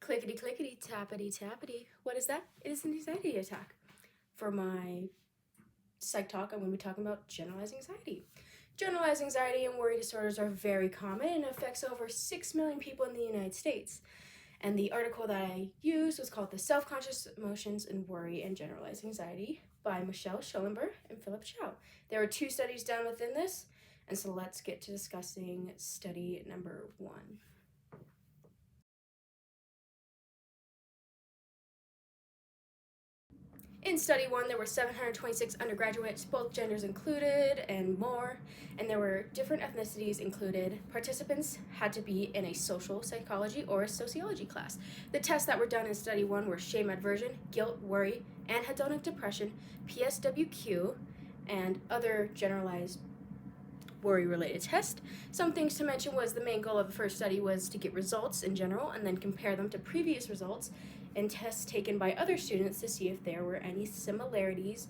Clickety clickety tappity tappity. What is that? It is an anxiety attack. For my Psych-Talk, I'm going to be talking about generalized anxiety. Generalized anxiety and worry disorders are very common and affects over 6 million people in the United States. And the article that I used was called The Self-Conscious Emotions in Worry and Generalized Anxiety by Michelle Schellenberg and Philip Chow. There were 2 studies done within this, and so let's get to discussing study number 1. In study 1, there were 726 undergraduates, both genders included and more, and there were different ethnicities included. Participants had to be in a social psychology or a sociology class. The tests that were done in study 1 were shame aversion, guilt, worry, anhedonic depression, PSWQ, and other generalized worry-related tests. Some things to mention was the main goal of the first study was to get results in general and then compare them to previous results and tests taken by other students to see if there were any similarities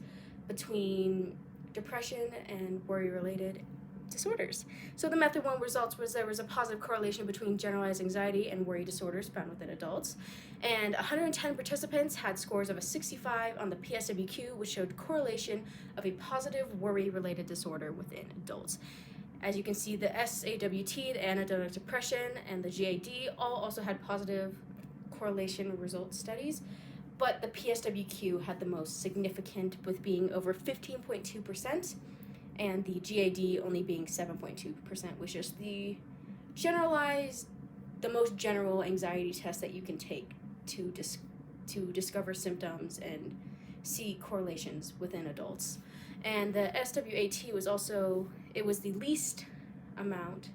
between depression and worry-related disorders. So the method 1 results was there was a positive correlation between generalized anxiety and worry disorders found within adults. And 110 participants had scores of a 65 on the PSWQ, which showed correlation of a positive worry-related disorder within adults. As you can see, the SAWT, the anhedonic depression, and the GAD all also had positive correlation result studies, but the PSWQ had the most significant, with being over 15.2%, and the GAD only being 7.2%, which is the most general anxiety test that you can take to discover symptoms and see correlations within adults. And the SWAT was also, it was the least amount.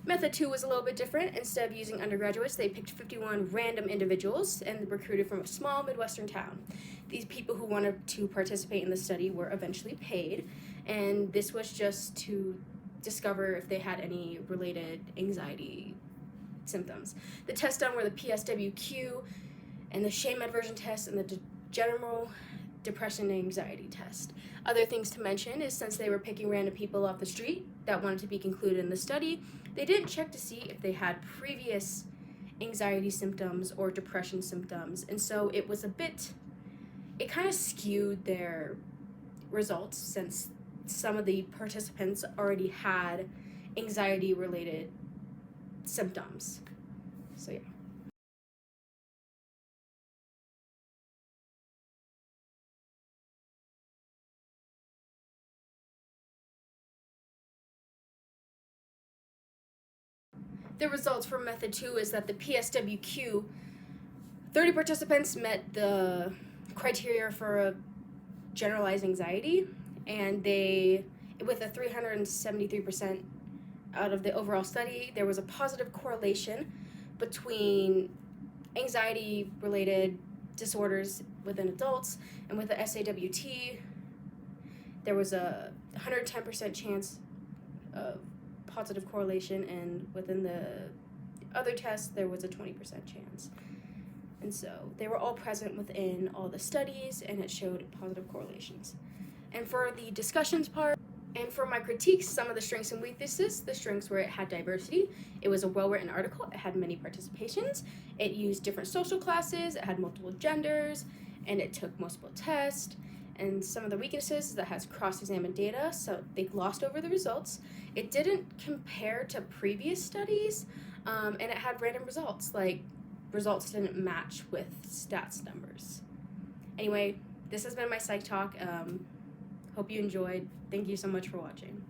Method 2 was a little bit different. Instead of using undergraduates, they picked 51 random individuals and recruited from a small Midwestern town. These people who wanted to participate in the study were eventually paid, and this was just to discover if they had any related anxiety symptoms. The tests done were the PSWQ and the shame aversion test and the general depression and anxiety test. Other things to mention is since they were picking random people off the street that wanted to be included in the study, they didn't check to see if they had previous anxiety symptoms or depression symptoms, and so it kind of skewed their results since some of the participants already had anxiety-related symptoms. So yeah. The results for method 2 is that the PSWQ, 30 participants met the criteria for a generalized anxiety, and with a 373% out of the overall study, there was a positive correlation between anxiety-related disorders within adults, and with the SAWT, there was a 110% chance of positive correlation, and within the other tests there was a 20% chance. And so they were all present within all the studies, and it showed positive correlations. And for the discussions part, and for my critiques, some of the strengths and weaknesses, the strengths were it had diversity, it was a well-written article, it had many participations, it used different social classes, it had multiple genders, and it took multiple tests. And some of the weaknesses is that it has cross-examined data, so they glossed over the results. It didn't compare to previous studies, and it had random results, like results didn't match with stats numbers. Anyway, this has been my Psych Talk. Hope you enjoyed. Thank you so much for watching.